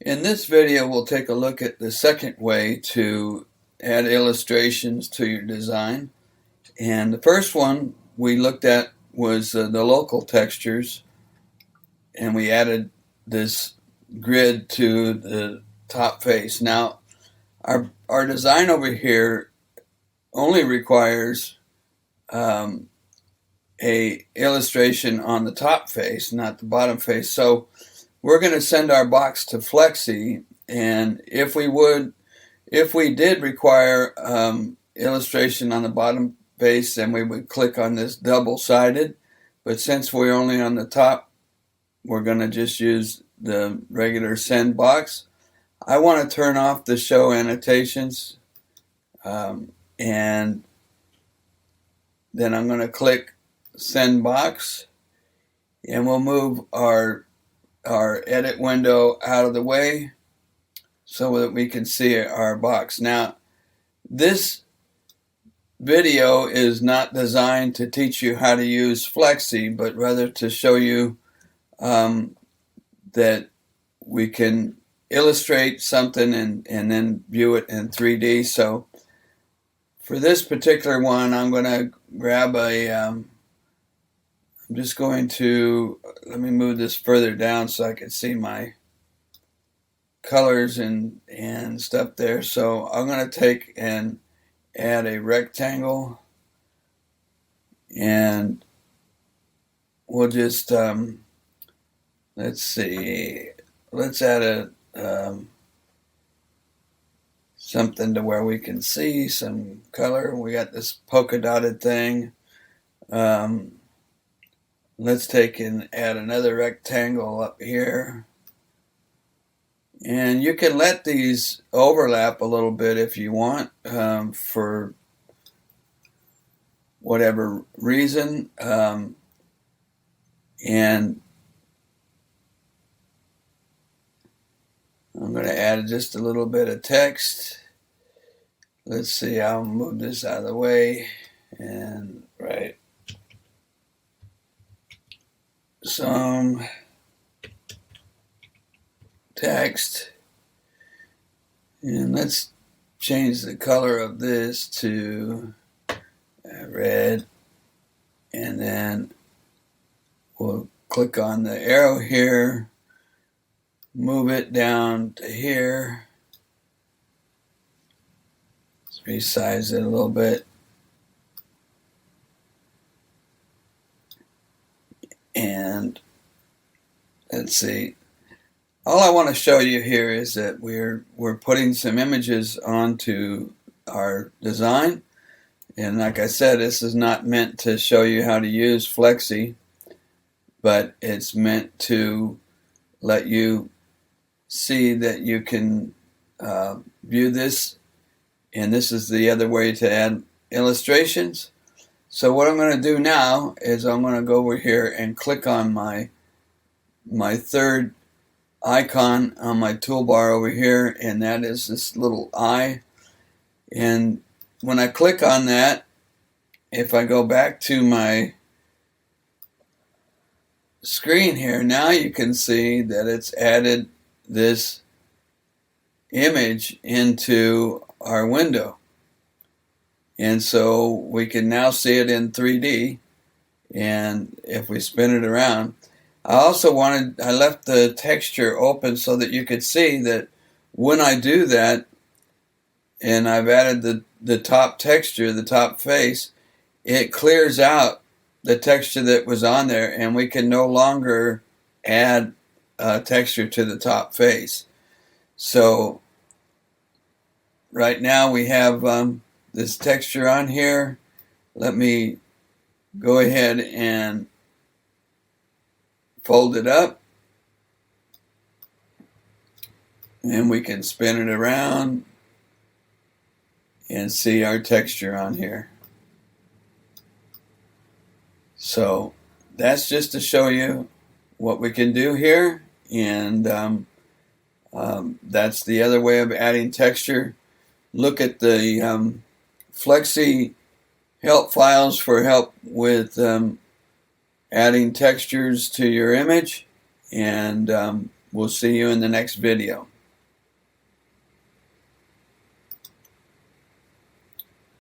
In this video, we'll take a look at the second way to add illustrations to your design. And the first one we looked at was the local textures, and we added this grid to the top face. Now, our design over here only requires a illustration on the top face, not the bottom face. So we're going to send our box to Flexi, and if we did require illustration on the bottom face, then we would click on this double-sided. But since we're only on the top, we're going to just use the regular send box. I want to turn off the show annotations, and then I'm going to click send box, and we'll move our edit window out of the way so that we can see our box. Now, this video is not designed to teach you how to use Flexi, but rather to show you that we can illustrate something and then view it in 3D. So for this particular one, I'm going to grab I'm just going to, let me move this further down so I can see my colors and stuff there. So I'm going to take and add a rectangle, and we'll just, let's see, let's add a something to where we can see some color. We got this polka dotted thing. Let's take and add another rectangle up here. And you can let these overlap a little bit if you want, for whatever reason. And I'm going to add just a little bit of text. Let's see, I'll move this out of the way, and right. Some text, and let's change the color of this to red, and then we'll click on the arrow here, move it down to here, let's resize it a little bit. And let's see, all I want to show you here is that we're putting some images onto our design. And like I said, this is not meant to show you how to use Flexi, but it's meant to let you see that you can view this. And this is the other way to add illustrations. So what I'm going to do now is I'm going to go over here and click on my third icon on my toolbar over here, and that is this little eye. And when I click on that, if I go back to my screen here, now you can see that it's added this image into our window. And so we can now see it in 3D, and if we spin it around, I left the texture open so that you could see that when I do that, and I've added the top texture, the top face, it clears out the texture that was on there, and we can no longer add texture to the top face. So right now we have this texture on here. Let me go ahead and fold it up, and we can spin it around and see our texture on here. So that's just to show you what we can do here, and that's the other way of adding texture. Look at the Flexi help files for help with adding textures to your image, and we'll see you in the next video.